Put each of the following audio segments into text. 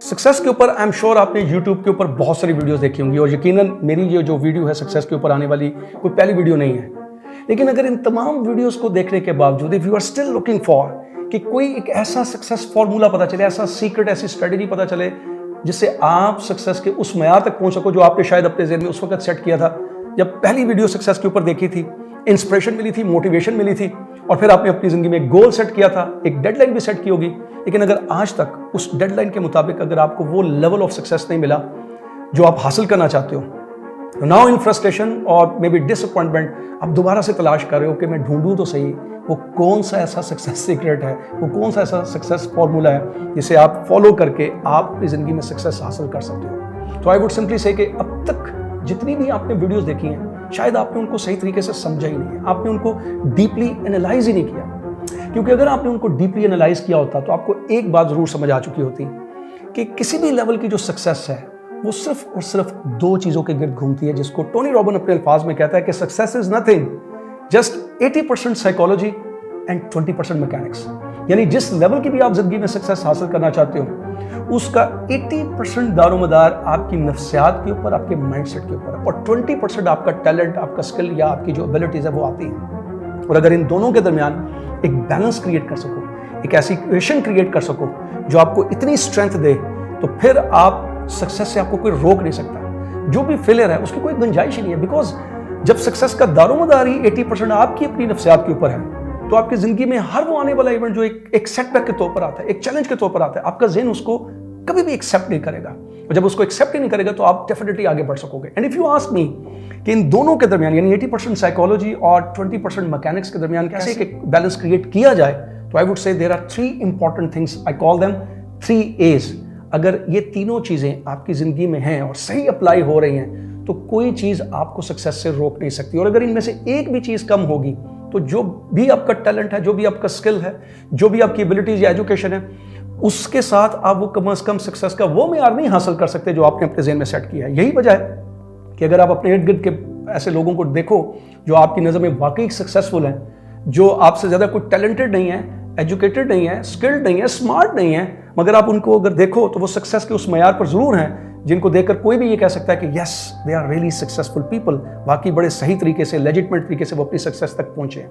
Success के ऊपर I am sure आपने YouTube के ऊपर बहुत सारी वीडियोस देखी होंगी और यकीनन मेरी ये जो वीडियो है सक्सेस के ऊपर आने वाली कोई पहली वीडियो नहीं है। लेकिन अगर इन तमाम वीडियोस को देखने के बावजूद if you are still looking for कि कोई एक ऐसा सक्सेस फॉर्मूला पता चले, ऐसा सीक्रेट, ऐसी स्ट्रेटेजी पता चले जिससे आप सक्सेस के उस मयार तक पहुंच सको जो आपने शायद अपने ज़हन में उस वक्त सेट किया था जब पहली वीडियो सक्सेस के ऊपर देखी थी, इंस्पिरेशन मिली थी, मोटिवेशन मिली थी और फिर आपने अपनी जिंदगी में एक गोल सेट किया था, एक डेडलाइन भी सेट की होगी। लेकिन अगर आज तक उस डेडलाइन के मुताबिक अगर आपको वो लेवल ऑफ सक्सेस नहीं मिला जो आप हासिल करना चाहते हो, तो नाउ इन फ्रस्ट्रेशन और मे बी डिसअपॉइंटमेंट आप दोबारा से तलाश कर रहे हो कि मैं ढूंढूं तो सही वो कौन सा ऐसा सक्सेस सीक्रेट है, वो कौन सा ऐसा सक्सेस फॉर्मूला है जिसे आप फॉलो करके आप अपनी जिंदगी में सक्सेस हासिल कर सकते हो। तो आई वुड सिंपली से कि अब तक जितनी भी आपने वीडियोस देखी हैं शायद आपने उनको सही तरीके से समझा ही नहीं है, आपने उनको डीपली एनालाइज ही नहीं किया। क्योंकि अगर आपने उनको डीपली एनालाइज किया होता तो आपको एक बात जरूर समझ आ चुकी होती कि किसी भी लेवल की जो सक्सेस है वो सिर्फ और सिर्फ दो चीजों के गिर्द घूमती है, जिसको टोनी रॉबिन अपने अल्फाज में कहता है कि success is nothing just 80% psychology and 20% mechanics. यानी जिस लेवल की भी आप जिंदगी में सक्सेस हासिल करना चाहते हो उसका 80% दारोमदार आपकी नफ्सियात के ऊपर, आपके माइंडसेट के ऊपर है और 20% आपका टैलेंट, आपका स्किल या आपकी जो एबिलिटीज है वो आती है। और अगर इन दोनों के दरमियान एक बैलेंस क्रिएट कर सको, एक ऐसी इक्वेशन क्रिएट कर सको जो आपको इतनी स्ट्रेंथ दे, तो फिर आप सक्सेस से आपको कोई रोक नहीं सकता। जो भी फेलियर है उसकी कोई गुंजाइश ही नहीं है, बिकॉज जब सक्सेस का दारोमदार ही 80% आपकी अपनी नफ्सियात के ऊपर है तो आपकी जिंदगी में हर वो आने वाला इवेंट जो एक सेटबैक के तौर पर आता है, एक चैलेंज के तौर पर आता है, आपका ज़हन उसको कभी भी एक्सेप्ट नहीं करेगा। और जब उसको एक्सेप्ट ही नहीं करेगा तो आप डेफिनेटली आगे बढ़ सकोगे। And if you ask me कि इन दोनों के दरमियान यानी 80% साइकोलॉजी और 20% मैकेनिक्स के दरमियान कैसे एक बैलेंस क्रिएट किया जाए, तो I would say there are 3 important things, I call them 3 A's। अगर ये तीनों चीजें आपकी जिंदगी में हैं और सही अप्लाई हो रही हैं तो कोई चीज आपको सक्सेस से रोक नहीं सकती। और अगर इनमें से एक भी चीज कम होगी तो जो भी आपका टैलेंट है, जो भी आपका स्किल है, जो भी आपकी एबिलिटीज या एजुकेशन है, उसके साथ आप वो कम से कम सक्सेस का वो मेयार नहीं हासिल कर सकते जो आपने अपने ज़हन में सेट किया है। यही वजह है कि अगर आप अपने इर्द गिर्द के ऐसे लोगों को देखो जो आपकी नज़र में वाकई सक्सेसफुल हैं, जो आपसे ज़्यादा कोई टैलेंटेड नहीं है, एजुकेटेड नहीं है, स्किल्ड नहीं है, स्मार्ट नहीं है, मगर आप उनको अगर देखो तो वो सक्सेस के उस मयार पर ज़रूर हैं जिनको देखकर कोई भी ये कह सकता है कि yes they are really successful people, बाकी बड़े सही तरीके से, लेजिटमेट तरीके से वो अपनी सक्सेस तक पहुंचे हैं।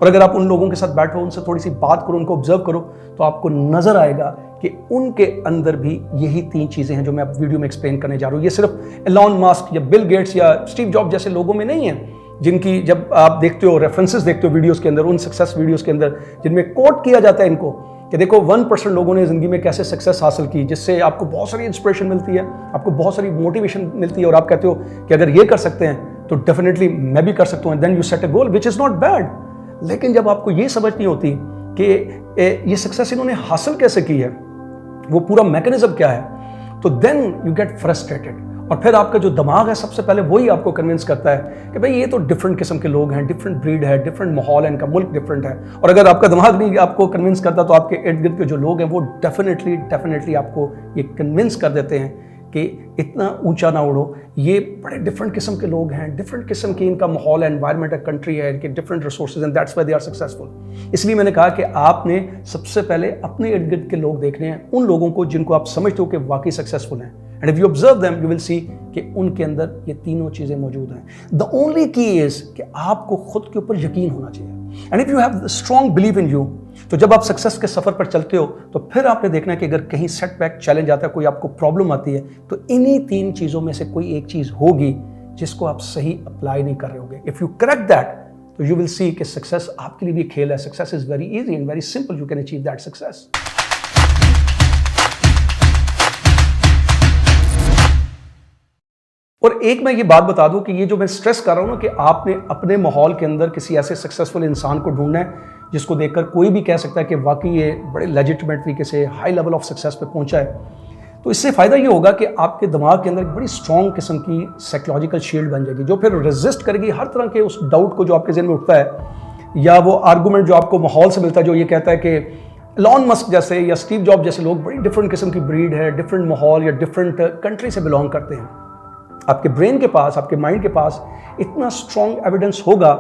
और अगर आप उन लोगों के साथ बैठो, उनसे थोड़ी सी बात करो, उनको ऑब्जर्व करो, तो आपको नजर आएगा कि उनके अंदर भी यही 3 चीजें हैं जो मैं अब वीडियो में एक्सप्लेन करने जा रहा हूँ। ये सिर्फ एलॉन मस्क या बिल गेट्स या स्टीव जॉब जैसे लोगों में नहीं है, जिनकी जब आप देखते हो, रेफरेंसेस देखते हो वीडियोस के अंदर, उन सक्सेस वीडियोस के अंदर जिनमें कोट किया जाता है इनको कि देखो 1% लोगों ने जिंदगी में कैसे सक्सेस हासिल की, जिससे आपको बहुत सारी इंस्पिरेशन मिलती है, आपको बहुत सारी मोटिवेशन मिलती है और आप कहते हो कि अगर ये कर सकते हैं तो डेफिनेटली मैं भी कर सकता हूँ। Then you set a goal which is not bad. लेकिन जब आपको ये समझ नहीं होती कि ये सक्सेस इन्होंने हासिल कैसे की है, वो पूरा मैकेनिज्म क्या है, तो देन यू गेट फ्रस्ट्रेटेड। और फिर आपका जो दिमाग है सबसे पहले वही आपको कन्विंस करता है कि भाई ये तो डिफरेंट किस्म के लोग हैं, डिफरेंट ब्रीड है, डिफरेंट माहौल है, इनका मुल्क डिफरेंट है। और अगर आपका दिमाग नहीं आपको कन्विंस करता तो आपके इर्द गिर्द के जो लोग हैं वो डेफिनेटली आपको ये कन्विंस कर देते हैं कि इतना ऊंचा ना उड़ो, ये बड़े डिफरेंट किस्म के लोग हैं, डिफरेंट किस्म की इनका माहौल है, एनवायरनमेंट है, कंट्री है, इनके different resources and that's why they are successful. इसलिए मैंने कहा कि आपने सबसे पहले अपने इर्द गिर्द के लोग देखने हैं, उन लोगों को जिनको आप समझते हो कि वाकई सक्सेसफुल हैं। And if you observe them you will see कि उनके अंदर ये तीनों चीजें मौजूद हैं। द ओनली की इज कि आपको खुद के ऊपर यकीन होना चाहिए। And if you have strong believe in you, तो जब आप सक्सेस के सफर पर चलते हो तो फिर आपने देखना है कि अगर कहीं सेटबैक, चैलेंज आता है, कोई आपको प्रॉब्लम आती है, तो इन्हीं 3 चीजों में से कोई एक चीज होगी जिसको आप सही अप्लाई नहीं कर रहे होगे। इफ यू करेक्ट दैट तो यू विल सी कि सक्सेस आपके लिए भी खेल है। Success is very easy and very simple, you can achieve that success. और एक मैं ये बात बता दूं कि ये जो मैं स्ट्रेस कर रहा हूं ना कि आपने अपने माहौल के अंदर किसी ऐसे सक्सेसफुल इंसान को ढूंढना है जिसको देखकर कोई भी कह सकता है कि वाकई ये बड़े लेजिटिमेट तरीके से हाई लेवल ऑफ सक्सेस पे पहुंचा है। तो इससे फ़ायदा ये होगा कि आपके दिमाग के अंदर एक बड़ी स्ट्रॉन्ग किस्म की साइकोलॉजिकल शील्ड बन जाएगी जो फिर रेजिस्ट करेगी हर तरह के उस डाउट को जो आपके ज़हन में उठता है या वो आर्गूमेंट जो आपको माहौल से मिलता है जो ये कहता है कि एलॉन मस्क जैसे या स्टीव जॉब जैसे लोग बड़ी डिफरेंट किस्म की ब्रीड है, डिफरेंट माहौल या डिफरेंट कंट्री से बिलोंग करते हैं। आपके ब्रेन के पास, आपके माइंड के पास इतना स्ट्रॉन्ग एविडेंस होगा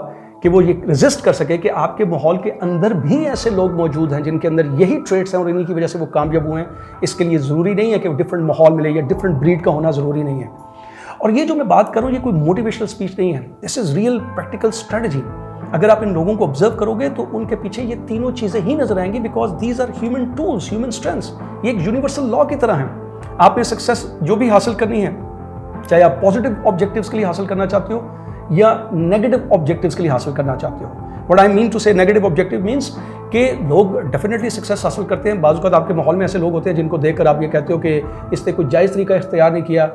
कि वो ये रेजिस्ट कर सके कि आपके माहौल के अंदर भी ऐसे लोग मौजूद हैं जिनके अंदर यही ट्रेड्स हैं और इन्हीं की वजह से वो कामयाब हुए हैं। इसके लिए ज़रूरी नहीं है कि वो डिफरेंट माहौल मिले या डिफरेंट ब्रीड का होना ज़रूरी नहीं है। और ये जो मैं बात कर रहा हूँ ये कोई मोटिवेशनल स्पीच नहीं है, this is real practical strategy. अगर आप इन लोगों को ऑब्जर्व करोगे तो उनके पीछे ये तीनों चीज़ें ही नजर आएंगी, because these are human tools, human strengths. ये एक यूनिवर्सल लॉ की तरह है। आपने सक्सेस जो भी हासिल करनी है, चाहे आप पॉजिटिव ऑब्जेक्टिव्स के लिए हासिल करना चाहते हो या नेगेटिव ऑब्जेक्टिव्स के लिए हासिल करना चाहते हो। व्हाट आई मीन टू से नेगेटिव ऑब्जेक्टिव मीन्स कि लोग डेफिनेटली सक्सेस हासिल करते हैं। बाज़ औक़ात आपके माहौल में ऐसे लोग होते हैं जिनको देखकर आप ये कहते हो कि इसने कोई जायज़ तरीका इख्तियार नहीं किया,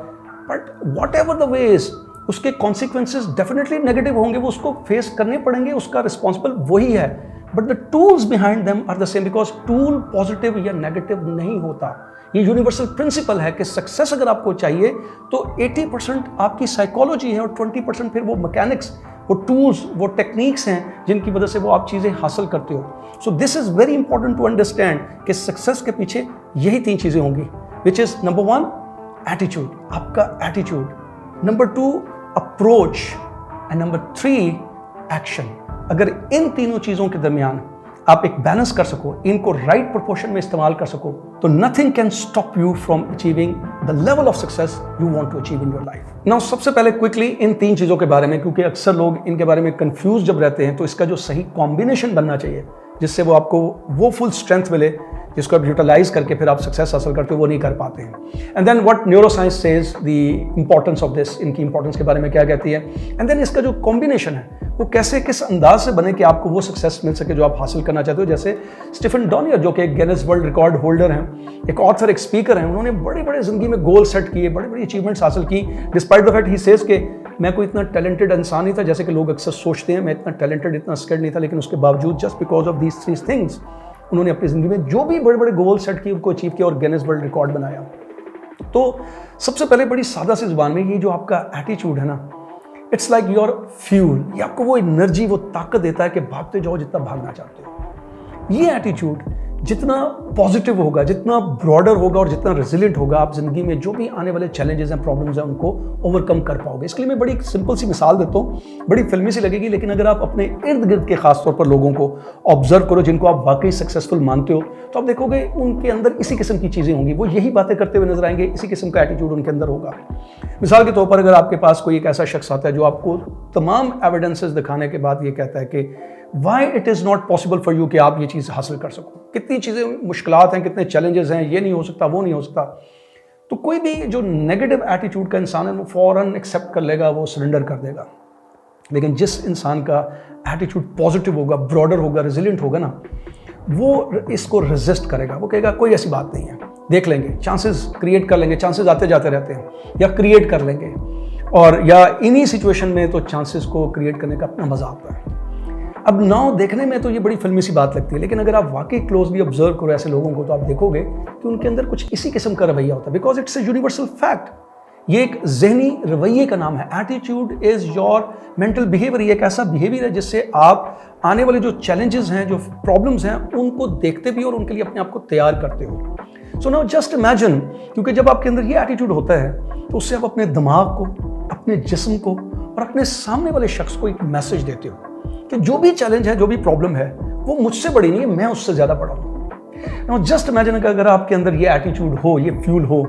but what ever the ways उसके कॉन्सिक्वेंसेज डेफिनेटली नेगेटिव होंगे, वो उसको फेस करने पड़ेंगे, उसका रिस्पॉन्सिबल वही है। But the tools behind them are the same, because tool positive या नेगेटिव नहीं होता। ये यूनिवर्सल प्रिंसिपल है कि सक्सेस अगर आपको चाहिए तो 80% आपकी साइकोलॉजी है और 20% फिर वो मैकेनिक्स, वो टूल्स, वो टेक्निक्स हैं जिनकी वजह से वो आप चीज़ें हासिल करते हो। So this is very important to understand कि सक्सेस के पीछे यही 3 चीज़ें होंगी, विच इज़ नंबर 1 एटीट्यूड, आपका attitude, number 2 approach and number 3 action. अगर इन तीनों चीज़ों के दरमियान आप एक बैलेंस कर सको, इनको राइट प्रोपोर्शन में इस्तेमाल कर सको, तो nothing can stop you from achieving the level of success you want to achieve in your life. Now सबसे पहले क्विकली इन 3 चीज़ों के बारे में, क्योंकि अक्सर लोग इनके बारे में कंफ्यूज जब रहते हैं, तो इसका जो सही कॉम्बिनेशन बनना चाहिए जिससे वो आपको वो फुल स्ट्रेंथ मिले जिसको आप यूटिलाइज करके फिर आप सक्सेस हासिल करते हो, वो नहीं कर पाते हैं। And then what neuroscience says the importance of this, इनकी इंपॉर्टेंस के बारे में क्या कहती है, एंड देन इसका जो कॉम्बिनेशन है वो कैसे, किस अंदाज से बने कि आपको वो सक्सेस मिल सके जो आप हासिल करना चाहते हो। जैसे स्टीफन डॉनियर जो कि एक गिनेस वर्ल्ड रिकॉर्ड होल्डर हैं, एक ऑथर, एक स्पीकर हैं, उन्होंने बड़े बड़े जिंदगी में गोल सेट किए, बड़ी बड़ी अचीवमेंट्स हासिल की, despite the fact he says कि मैं कोई इतना टैलेंटेड इंसान नहीं था जैसे कि लोग अक्सर सोचते हैं, मैं इतना टैलेंटेड, इतना स्किल्ड नहीं था, लेकिन उसके बावजूद just because of these 3 things उन्होंने अपनी ज़िंदगी में जो भी बड़े बड़े गोल सेट किए उनको अचीव किया और गिनेस वर्ल्ड रिकॉर्ड बनाया। तो सबसे पहले बड़ी सादा सी जुबान में ये जो आपका एटीट्यूड है ना, इट्स लाइक योर फ्यूल, ये आपको वो एनर्जी, वो ताकत देता है कि भागते जाओ जितना भागना चाहते हो। ये एटीट्यूड जितना पॉजिटिव होगा, जितना ब्रॉडर होगा और जितना रेजिलिएंट होगा, आप जिंदगी में जो भी आने वाले चैलेंजेस हैं, प्रॉब्लम्स हैं, उनको ओवरकम कर पाओगे। इसके लिए मैं बड़ी सिंपल सी मिसाल देता हूँ, बड़ी फिल्मी सी लगेगी, लेकिन अगर आप अपने इर्द गिर्द के खासतौर पर लोगों को ऑब्जर्व करो जिनको आप वाकई सक्सेसफुल मानते हो, तो आप देखोगे उनके अंदर इसी किस्म की चीज़ें होंगी, वो यही बातें करते हुए नजर आएंगे, इसी किस्म का एटीट्यूड उनके अंदर होगा। मिसाल के तौर पर अगर आपके पास कोई एक ऐसा शख्स आता है जो आपको तमाम एविडेंसेस दिखाने के बाद ये कहता है कि why it is not possible for you कि आप ये चीज़ हासिल कर सको, कितनी चीज़ें मुश्किलात हैं, कितने चैलेंजेस हैं, ये नहीं हो सकता, वो नहीं हो सकता, तो कोई भी जो नेगेटिव एटीट्यूड का इंसान है वो फ़ौरन एक्सेप्ट कर लेगा, वो सरेंडर कर देगा। लेकिन जिस इंसान का एटीट्यूड पॉजिटिव होगा, ब्रॉडर होगा, रेजिलिएंट होगा ना, वो इसको रेजिस्ट करेगा, वो कहेगा कोई ऐसी बात नहीं है, देख लेंगे, चांसेस क्रिएट कर लेंगे, चांसेस आते जाते रहते हैं, या क्रिएट कर लेंगे, और या इन्हीं सिचुएशन में तो चांसेस को क्रिएट करने का अपना मज़ा आता है। अब नाउ देखने में तो ये बड़ी फिल्मी सी बात लगती है, लेकिन अगर आप वाकई क्लोजली ऑब्जर्व करो ऐसे लोगों को तो आप देखोगे कि उनके अंदर कुछ इसी किस्म का रवैया होता है, because it's a universal fact. ये एक जहनी रवैये का नाम है। Attitude is your mental behaviour. ये एक ऐसा बिहेवियर है जिससे आप आने वाले जो चैलेंजेस हैं, जो प्रॉब्लम्स हैं, उनको देखते भी और उनके लिए अपने आप को तैयार करते हो। सो नाउ जस्ट इमेजिन, क्योंकि जब आपके अंदर ये एटीट्यूड होता है तो उससे आप अपने दिमाग को, अपने जिस्म को और अपने सामने वाले शख्स को एक मैसेज देते हो कि जो भी चैलेंज है, जो भी प्रॉब्लम है, वो मुझसे बड़ी नहीं है, मैं उससे ज़्यादा बड़ा हूँ। नाउ जस्ट इमेजिन कि अगर आपके अंदर ये एटीट्यूड हो, ये फ्यूल हो,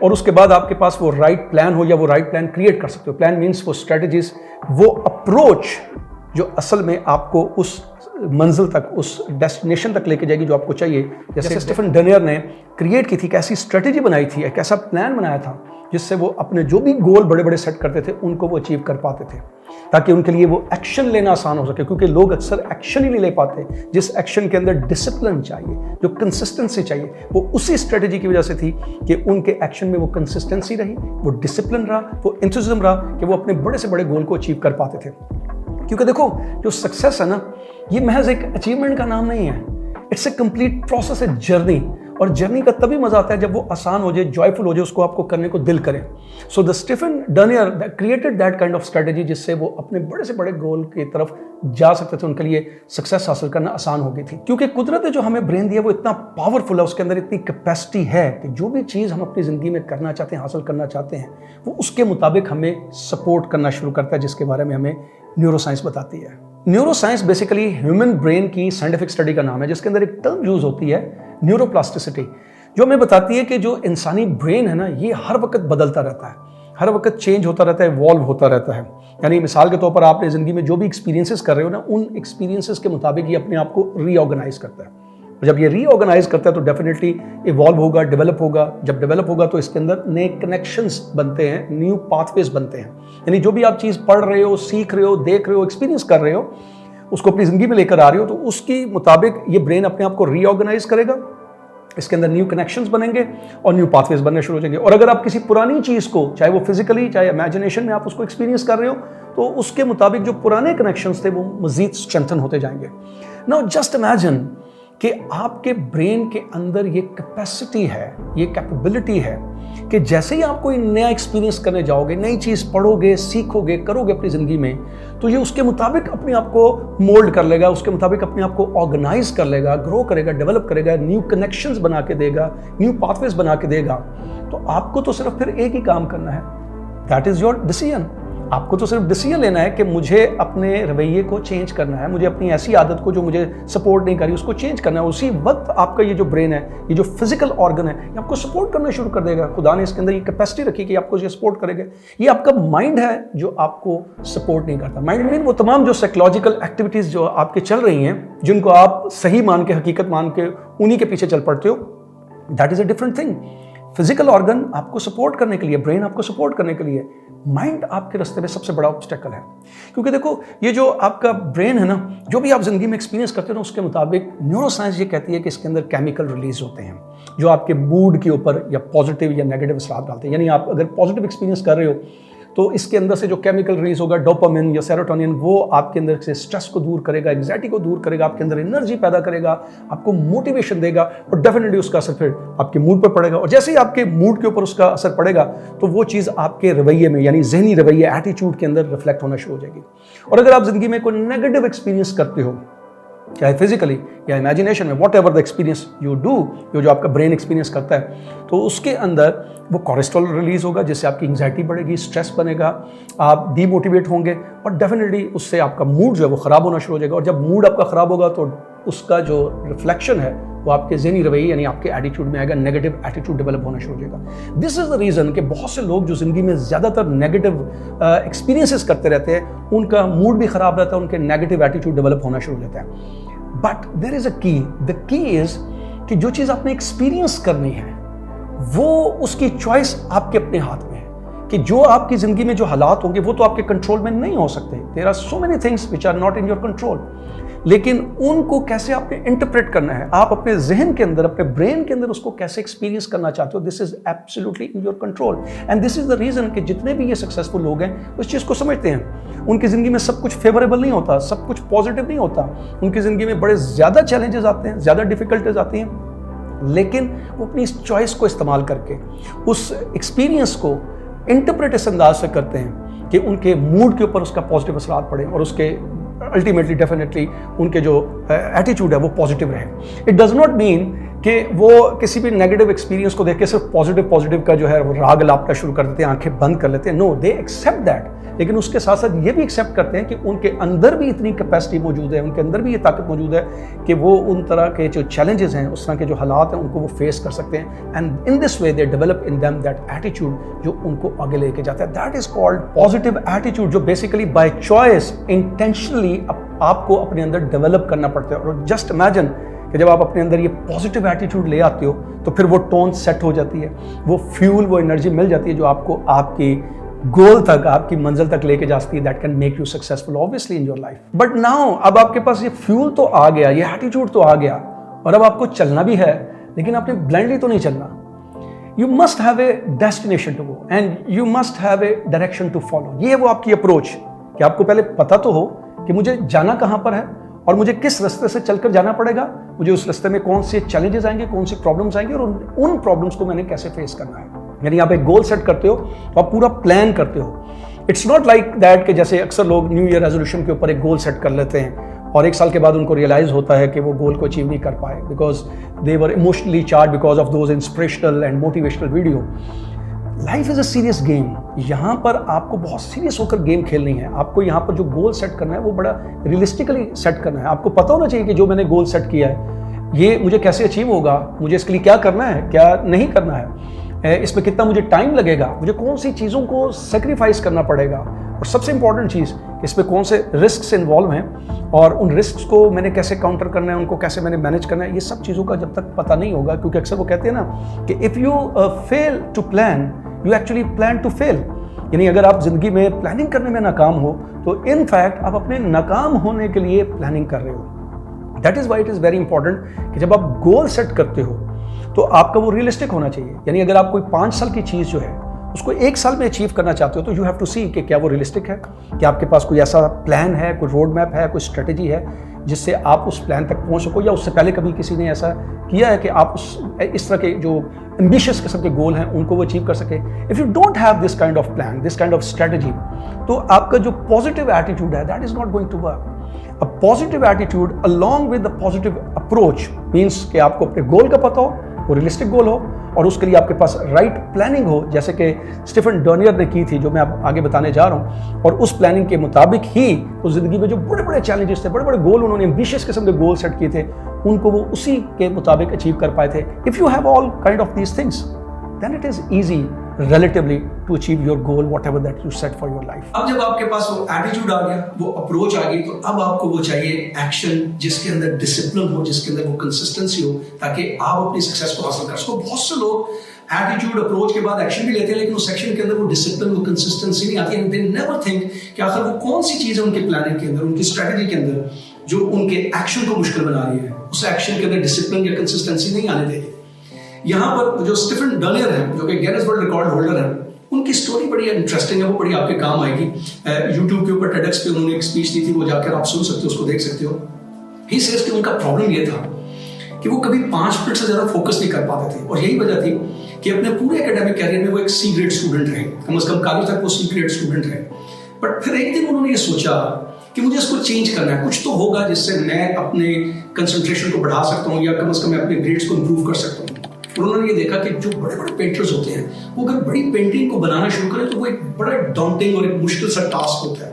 और उसके बाद आपके पास वो राइट प्लान हो, या वो राइट प्लान क्रिएट कर सकते हो। प्लान मीन्स वो स्ट्रेटजीज, वो अप्रोच जो असल में आपको उस मंजिल तक, उस डेस्टिनेशन तक लेके जाएगी जो आपको चाहिए। जैसे स्टीफन डॉनियर ने क्रिएट की थी, एक ऐसी स्ट्रेटजी बनाई थी, एक ऐसा प्लान बनाया था जिससे वो अपने जो भी गोल बड़े बड़े सेट करते थे उनको वो अचीव कर पाते थे, ताकि उनके लिए वो एक्शन लेना आसान हो सके, क्योंकि लोग अक्सर एक्शन ही नहीं ले पाते। जिस एक्शन के अंदर डिसिप्लिन चाहिए, जो कंसिस्टेंसी चाहिए, वो उसी स्ट्रेटजी की वजह से थी कि उनके एक्शन में वो कंसिस्टेंसी रही, वो डिसिप्लिन रहा, वो एंथुसिज्म रहा कि वो अपने बड़े से बड़े गोल को अचीव कर पाते थे। क्योंकि देखो, जो सक्सेस है ना, ये महज एक अचीवमेंट का नाम नहीं है, इट्स ए कंप्लीट प्रोसेस, है जर्नी। और जर्नी का तभी मजा आता है जब वो आसान हो जाए, जॉयफुल हो जाए, उसको आपको करने को दिल करे। So the Stephen Donnier created that kind of strategy, जिससे वो अपने बड़े से बड़े गोल की तरफ जा सकते थे, उनके लिए सक्सेस हासिल करना आसान हो गई थी। क्योंकि कुदरत ने जो हमें ब्रेन दिया वो इतना पावरफुल है, उसके अंदर इतनी कैपेसिटी है कि जो भी चीज़ हम अपनी ज़िंदगी में करना चाहते हैं, हासिल करना चाहते हैं, वो उसके मुताबिक हमें सपोर्ट करना शुरू करता है, जिसके बारे में हमें न्यूरोसाइंस बताती है। Neuro science basically human brain की साइंटिफिक स्टडी का नाम है, जिसके अंदर एक टर्म यूज होती है न्यूरोप्लास्टिसिटी, जो हमें बताती है कि जो इंसानी ब्रेन है ना, ये हर वक्त बदलता रहता है, हर वक्त चेंज होता रहता है, इवॉल्व होता रहता है। यानी मिसाल के तौर पर आपने ज़िंदगी में जो भी एक्सपीरियंसेस कर रहे हो ना, उन एक्सपीरियंसेस के मुताबिक ये अपने आप को रीऑर्गेनाइज करता है। और जब ये रीऑर्गेनाइज करता है तो डेफिनेटली इवॉल्व होगा, डेवलप होगा। जब डेवलप होगा तो इसके अंदर नए कनेक्शंस बनते हैं, न्यू पाथवेज बनते हैं। यानी जो भी आप चीज़ पढ़ रहे हो, सीख रहे हो, देख रहे हो, एक्सपीरियंस कर रहे हो, उसको अपनी ज़िंदगी में लेकर आ रहे हो, तो उसके मुताबिक ये ब्रेन अपने आप को रीऑर्गेनाइज करेगा, इसके अंदर न्यू कनेक्शंस बनेंगे और न्यू पाथवेज बनने शुरू हो जाएंगे। और अगर आप किसी पुरानी चीज़ को, चाहे वो फिजिकली चाहे इमेजिनेशन में आप उसको एक्सपीरियंस कर रहे हो, तो उसके मुताबिक जो पुराने कनेक्शंस थे वो मजीद स्ट्रेंथन होते जाएंगे। नाउ जस्ट इमेजिन कि आपके ब्रेन के अंदर ये कैपेसिटी है, ये कैपेबिलिटी है कि जैसे ही आप कोई नया एक्सपीरियंस करने जाओगे, नई चीज़ पढ़ोगे, सीखोगे, करोगे अपनी ज़िंदगी में, तो ये उसके मुताबिक अपने आप को मोल्ड कर लेगा, उसके मुताबिक अपने आप को ऑर्गेनाइज कर लेगा, ग्रो करेगा, डेवलप करेगा, न्यू कनेक्शंस बना के देगा, न्यू पाथवेज बना के देगा। तो आपको तो सिर्फ फिर एक ही काम करना है, दैट इज़ योर डिसीजन। आपको तो सिर्फ डिसीजन लेना है कि मुझे अपने रवैये को चेंज करना है, मुझे अपनी ऐसी आदत को जो मुझे सपोर्ट नहीं करी उसको चेंज करना है। उसी वक्त आपका ये जो ब्रेन है, ये जो फिजिकल ऑर्गन है, ये आपको सपोर्ट करना शुरू कर देगा। खुदा ने इसके अंदर ये कैपेसिटी रखी कि आपको ये सपोर्ट करेगा। ये आपका माइंड है जो आपको सपोर्ट नहीं करता। माइंड में वो तमाम जो साइकोलॉजिकल एक्टिविटीज़ जो आपके चल रही हैं, जिनको आप सही मान के, हकीकत मान के उन्हीं के पीछे चल पड़ते हो, that is a different thing. Physical organ आपको सपोर्ट करने के लिए, ब्रेन आपको सपोर्ट करने के लिए, माइंड आपके रास्ते में सबसे बड़ा ऑब्स्टेकल है। क्योंकि देखो, ये जो आपका ब्रेन है ना, जो भी आप जिंदगी में एक्सपीरियंस करते हो ना, उसके मुताबिक न्यूरो साइंस ये कहती है कि इसके अंदर केमिकल रिलीज होते हैं जो आपके मूड के ऊपर या पॉजिटिव या नेगेटिव असर डालते हैं। यानी आप अगर पॉजिटिव एक्सपीरियंस कर रहे हो तो इसके अंदर से जो केमिकल रिलीज होगा, डोपामिन या सेरोटोनिन, वो आपके अंदर से स्ट्रेस को दूर करेगा, एंग्जाइटी को दूर करेगा, आपके अंदर एनर्जी पैदा करेगा, आपको मोटिवेशन देगा और डेफिनेटली उसका असर फिर आपके मूड पर पड़ेगा। और जैसे ही आपके मूड के ऊपर उसका असर पड़ेगा तो वो चीज़ आपके रवैये में, यानी जहनी रवैये, एटीट्यूड के अंदर रिफ्लेक्ट होना शुरू हो जाएगी। और अगर आप जिंदगी में कोई नेगेटिव एक्सपीरियंस करते हो, चाहे फिजिकली या इमेजिनेशन में, what ever the experience you do, जो आपका ब्रेन एक्सपीरियंस करता है, तो उसके अंदर वो कोलेस्ट्रॉल रिलीज होगा, जिससे आपकी एंग्जाइटी बढ़ेगी, स्ट्रेस बनेगा, आप डीमोटिवेट होंगे और डेफिनेटली उससे आपका मूड जो है वो ख़राब होना शुरू हो जाएगा। और जब मूड आपका ख़राब होगा तो उसका जो रिफ्लेक्शन है वो आपके ज़हनी रवैये यानी आपके एटीट्यूड में आएगा, नेगेटिव एटीट्यूड डेवलप होना शुरू हो जाएगा। दिस इज़ द रीज़न कि बहुत से लोग जो ज़िंदगी में ज़्यादातर नेगेटिव एक्सपीरियंसेस करते रहते हैं, उनका मूड भी ख़राब रहता है, उनके नेगेटिव एटीट्यूड डेवलप होना शुरू हो जाता है। बट देयर इज़ अ की, द की इज़ कि जो चीज़ आपने एक्सपीरियंस करनी है वो उसकी चॉइस आपके अपने हाथ में है। कि जो आपकी ज़िंदगी में जो हालात होंगे वो तो आपके कंट्रोल में नहीं हो सकते। There are so many things which are not in your control, लेकिन उनको कैसे आपने इंटरप्रेट करना है, आप अपने जहन के अंदर, अपने ब्रेन के अंदर उसको कैसे एक्सपीरियंस करना चाहते हो, this is absolutely in your control. And this is the reason कि जितने भी ये सक्सेसफुल लोग हैं उस चीज़ को समझते हैं। उनकी ज़िंदगी में सब कुछ फेवरेबल नहीं होता, सब कुछ पॉजिटिव नहीं होता, उनकी ज़िंदगी में बड़े ज़्यादा चैलेंजेस आते हैं, ज़्यादा डिफिकल्टीज आती हैं, लेकिन वो अपनी इस चॉइस को इस्तेमाल करके उस एक्सपीरियंस को इंटरप्रेट इस अंदाज से करते हैं कि उनके मूड के ऊपर उसका पॉजिटिव असर पड़े और उसके अल्टीमेटली डेफिनेटली उनके जो एटीट्यूड है वो पॉजिटिव रहे। इट डज नॉट मीन कि वो किसी भी नेगेटिव एक्सपीरियंस को देख के सिर्फ पॉजिटिव का जो है वो राग लापना शुरू कर देते हैं, आंखें बंद कर लेते हैं। नो, दे एक्सेप्ट दैट, लेकिन उसके साथ साथ ये भी एक्सेप्ट करते हैं कि उनके अंदर भी इतनी कैपेसिटी मौजूद है, उनके अंदर भी ये ताकत मौजूद है कि वो उन तरह के जो चैलेंजेस हैं, उस तरह के जो हालात हैं, उनको वो फेस कर सकते हैं। And in this way they develop in them that attitude जो उनको आगे लेके जाता है। That is called positive attitude, जो बेसिकली बाय चॉइस इंटेंशनली आपको अपने अंदर डेवलप करना पड़ता है। और जस्ट इमेजिन कि जब आप अपने अंदर ये पॉजिटिव एटीट्यूड ले आते हो तो फिर वो टोन सेट हो जाती है, वो फ्यूल, वो एनर्जी मिल जाती है जो आपको आपकी गोल तक, आपकी मंजिल तक लेके जाती है। That can make you successful obviously in your life. But now अब आपके पास ये फ्यूल तो आ गया, ये एटीट्यूड तो आ गया, और अब आपको चलना भी है, लेकिन आपने ब्लाइंडली तो नहीं चलना। You must have a destination to go and you must have a direction to follow. ये है वो आपकी अप्रोच कि आपको पहले पता तो हो कि मुझे जाना कहाँ पर है और मुझे किस रास्ते से चलकर जाना पड़ेगा, मुझे उस रास्ते में कौन से चैलेंजेस आएंगे, कौन सी प्रॉब्लम्स आएंगे और उन प्रॉब्लम्स को मैंने कैसे फेस करना है। यानी आप एक गोल सेट करते हो तो आप पूरा प्लान करते हो। इट्स नॉट लाइक दैट कि जैसे अक्सर लोग न्यू ईयर रेजोल्यूशन के ऊपर एक गोल सेट कर लेते हैं और एक साल के बाद उनको रियलाइज होता है कि वो गोल को अचीव नहीं कर पाए because they were emotionally charge because of those inspirational and motivational video. Life is a serious game. यहाँ पर आपको बहुत सीरियस होकर गेम खेलनी है। आपको यहाँ पर जो गोल सेट करना है वो बड़ा रियलिस्टिकली सेट करना है। आपको पता होना चाहिए कि जो मैंने गोल सेट किया है ये मुझे कैसे अचीव होगा, मुझे इसके लिए क्या करना है, क्या नहीं करना है, इसमें कितना मुझे टाइम लगेगा, मुझे कौन सी चीज़ों को सेक्रीफाइस करना पड़ेगा, और सबसे इंपॉर्टेंट चीज़ इसमें कौन से रिस्क इन्वॉल्व हैं और उन रिस्क को मैंने कैसे काउंटर करना है, उनको कैसे मैंने मैनेज करना है। ये सब चीज़ों का जब तक पता नहीं होगा, क्योंकि अक्सर वो कहते हैं ना कि if you fail to plan you actually plan to fail. यानी अगर आप जिंदगी में प्लानिंग करने में नाकाम हो तो इन फैक्ट आप अपने नाकाम होने के लिए प्लानिंग कर रहे हो। That is why it is very important कि जब आप गोल सेट करते हो तो आपका वो रियलिस्टिक होना चाहिए। यानी अगर आप कोई 5 साल की चीज़ जो है उसको 1 साल में अचीव करना चाहते हो तो यू हैव टू सी कि क्या वो रियलिस्टिक है, कि आपके पास कोई ऐसा प्लान है, कोई रोड मैप है, कोई स्ट्रेटजी है जिससे आप उस प्लान तक पहुंच सको, या उससे पहले कभी किसी ने ऐसा किया है कि आप इस तरह के जो एम्बिशियस किस्म के गोल हैं उनको वो अचीव कर सके। If you don't have this kind of plan, this kind of strategy, तो आपका जो पॉजिटिव एटीट्यूड है that is not going to work. A positive attitude along with the positive approach means कि आपको अपने गोल का पता हो, वो रियलिस्टिक गोल हो और उसके लिए आपके पास राइट प्लानिंग हो, जैसे कि स्टीफन डर्नियर ने की थी, जो मैं अब आगे बताने जा रहा हूँ। और उस प्लानिंग के मुताबिक ही उस जिंदगी में जो बड़े बड़े चैलेंजेस थे, बड़े बड़े गोल उन्होंने एम्बिशियस किस्म के गोल सेट किए थे, उनको वो उसी के मुताबिक अचीव कर पाए थे। If you have all kind of these things then it is easy relatively to achieve your goal whatever that you set for your life। अब जब आपके पास वो एटीट्यूड आ गया, वो अप्रोच आ गई, तो अब आपको वो चाहिए एक्शन जिसके अंदर डिसिप्लिन हो, जिसके अंदर वो कंसिस्टेंसी हो, ताकि आप अपनी सक्सेस को हासिल कर सको। बहुत से लोग एटीट्यूड अप्रोच के बाद एक्शन भी लेते हैं, लेकिन उस एक्शन के अंदर वो डिसिप्लिन, वो कंसिस्टेंसी नहीं आती है। दे नेवर थिंक कि आखिर वो कौन सी चीज है उनके प्लानिंग के अंदर, उनकी स्ट्रेटजी के अंदर जो उनके एक्शन को मुश्किल बना रही है। उस एक्शन के अंदर डिसिप्लिन या कंसिस्टेंसी नहीं आने देगी। यहाँ पर जो स्टीफन डर्नियर है, जो कि गिनीज वर्ल्ड रिकॉर्ड होल्डर है, उनकी स्टोरी बड़ी इंटरेस्टिंग है, वो बड़ी आपके काम आएगी। यूट्यूब के ऊपर टेडेक्स पे उन्होंने एक स्पीच दी थी, वो जाकर आप सुन सकते हो, उसको देख सकते हो। ही सेज कि उनका प्रॉब्लम ये था कि वो कभी 5 मिनट से ज्यादा फोकस नहीं कर पाते थे, और यही वजह थी कि अपने पूरे एकेडमिक कैरियर में वो एक सी ग्रेड स्टूडेंट रहे, कम से कम कॉलेज तक वो सी ग्रेड स्टूडेंट रहे। बट फिर एक दिन उन्होंने ये सोचा कि मुझे इसको चेंज करना है, कुछ तो होगा जिससे मैं अपने कंसंट्रेशन को बढ़ा सकता हूँ, या कम से कम मैं अपने ग्रेड्स को इंप्रूव कर सकता हूँ। और उन्होंने ये देखा कि जो बड़े बड़े पेंटर्स होते हैं वो अगर बड़ी पेंटिंग को बनाना शुरू करें तो वो एक बड़ा डॉन्टिंग और एक मुश्किल सा टास्क होता है।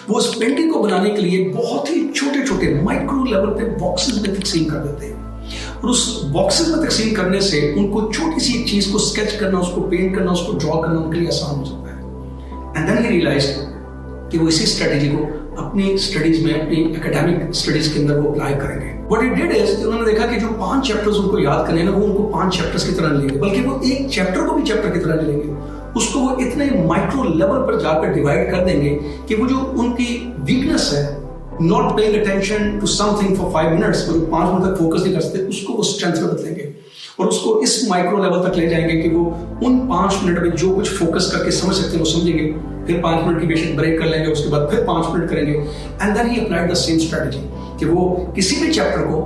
वो उस पेंटिंग को बनाने के लिए बहुत ही छोटे छोटे माइक्रो लेवल पे बॉक्सेस में तकसीम कर देते हैं, और उस बॉक्सेस में तकसीम करने से उनको छोटी सी एक चीज को स्केच करना, उसको पेंट करना, उसको ड्रॉ करना उनके लिए आसान हो सकता है। एंड देन ही रियलाइज्ड कि वो इसी स्ट्रेटेजी को अपनी स्टडीज में, अपनी एकेडमिक स्टडीज के अंदर वो अप्लाई करेंगे। व्हाट ही डिड इज, उन्होंने देखा कि जो 5 चैप्टर्स उनको याद करने हैं ना, वो उनको 5 चैप्टर्स की तरह लेंगे, बल्कि वो एक चैप्टर को भी चैप्टर की तरह लेंगे, उसको वो इतने माइक्रो लेवल पर जाकर डिवाइड कर देंगे कि वो जो उनकी वीकनेस है, not paying attention to something for 5 minutes, वो 5 मिनट तक फोकस नहीं कर सकते, उसको वो स्ट्रेंथ में बदलेंगे और उसको इस माइक्रो लेवल तक ले जाएंगे कि वो उन 5 मिनट में जो कुछ फोकस करके समझ सकते हैं वो समझेंगे। फिर 5 मिनट की बेशक ब्रेक कर लेंगे, उसके बाद फिर 5 मिनट करेंगे। And then he applied the same strategy कि वो किसी भी चैप्टर को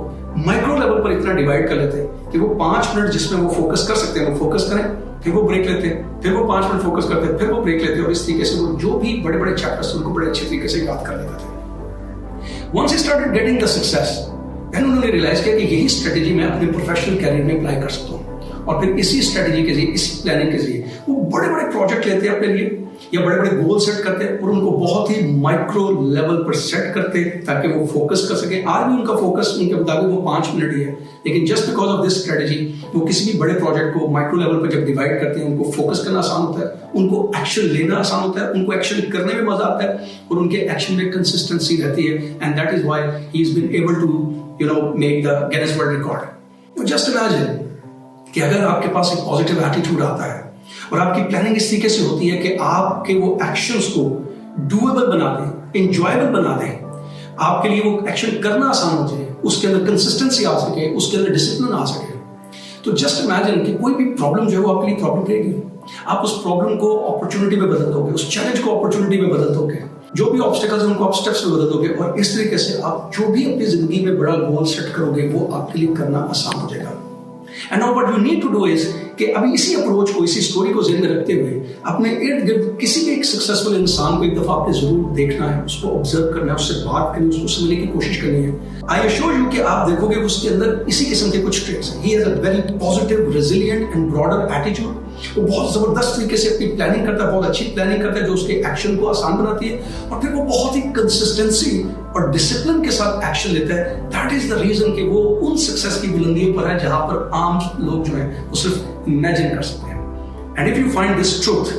माइक्रो लेवल पर इतना डिवाइड कर लेते हैं कि वो 5 मिनट जिसमें वो फोकस कर सकते हैं वो फोकस करें, फिर वो ब्रेक लेते हैं, फिर वो 5 मिनट फोकस करते हैं, फिर वो ब्रेक लेते हैं, और इस तरीके से वो जो भी बड़े बड़े चैप्टर्स उनको बड़े अच्छे तरीके से याद कर लेते थे। Once he started getting the success, then उन्होंने रियलाइज किया कि यही स्ट्रेटजी मैं अपने प्रोफेशनल कैरियर में अप्लाई कर सकता हूँ, और फिर इसी स्ट्रेटजी के जरिए, इसी प्लानिंग के जरिए वो बड़े बड़े प्रोजेक्ट लेते हैं अपने लिए, या बड़े बड़े गोल सेट करते हैं और उनको बहुत ही माइक्रो लेवल पर सेट करते हैं ताकि वो फोकस कर सके। आज भी उनका फोकस उनके मुताबिक वो 5 मिनट ही है, लेकिन just because of this strategy वो किसी भी बड़े प्रोजेक्ट को माइक्रो लेवल पर जब डिवाइड करते हैं, उनको फोकस करना आसान होता है, उनको एक्शन लेना आसान होता है, उनको एक्शन करने में मजा आता है, और उनके एक्शन में कंसिस्टेंसी रहती है। And that is why he is been able to make the Guinness world record. Just imagine कि अगर आपके पास एक पॉजिटिव एटीट्यूड आता है और आपकी प्लानिंग इस तरीके से होती है कि आपके वो एक्शंस को डूएबल बना दें, एंजॉयबल बना दें, आपके लिए वो एक्शन करना आसान हो जाए, उसके अंदर कंसिस्टेंसी आ सके, उसके अंदर डिसिप्लिन आ सके, तो जस्ट इमेजिन कि कोई भी प्रॉब्लम जो है वो आपके लिए प्रॉब्लम रहेगी, आप उस प्रॉब्लम को अपॉर्चुनिटी में बदल दोगे, उस चैलेंज को अपॉर्चुनिटी में बदल दोगे, जो भी ऑब्स्टेकल्स हैं उनको आप स्टेप्स में बदल दोगे, और इस तरीके से आप जो भी अपनी जिंदगी में बड़ा गोल सेट करोगे वो आपके लिए करना आसान हो जाएगा। And now what you need to do is कि अभी इसी अप्रोच को, इसी स्टोरी को ज़हन में रखते हुए अपने इर्द गिर्द किसी भी एक सक्सेसफुल इंसान को एक दफ़ा आपने ज़रूर देखना है, उसको ऑब्जर्व करना है, उससे बात करनी है, उसको समझने की कोशिश करनी है। आई एश्योर यू कि आप देखोगे उसके अंदर इसी किस्म के कुछ ट्रेट्स हैं। He has a very positive, resilient and broader attitude. वो बहुत ज़बरदस्त तरीके से अपनी प्लानिंग करता है, बहुत अच्छी प्लानिंग करता है जो उसके एक्शन को आसान बनाती है, और फिर वो बहुत ही कंसिस्टेंसी और डिसिप्लिन के साथ एक्शन लेता है। दैट इज द रीजन कि वो उन सक्सेस की बुलंदियों पर है जहां पर आम लोग जो है वो सिर्फ इमेजिन कर सकते हैं। And if you find this truth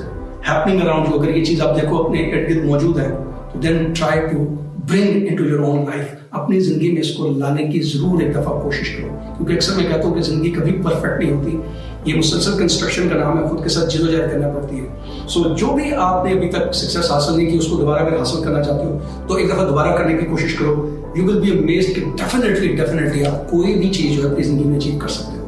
happening around you, अगर ये चीज आप देखो अपने इर्द गिर्द मौजूद है, तो then try to bring into your own life. अपनी जिंदगी में इसको लाने की जरूर एक दफा कोशिश करो, क्योंकि अक्सर मैं कहता हूँ कि जिंदगी कभी परफेक्ट नहीं होती। ये मुसलसल कंस्ट्रक्शन का नाम है, खुद के साथ जिदोजहद करना पड़ती है। सो जो भी आपने अभी तक सक्सेस हासिल नहीं की, उसको दोबारा अगर हासिल करना चाहते हो तो एक दफा दोबारा करने की कोशिश करो। यू विल बी अमेज्ड कि डेफिनेटली आप कोई भी चीज जो है अपनी जिंदगी में अचीव कर सकते हो।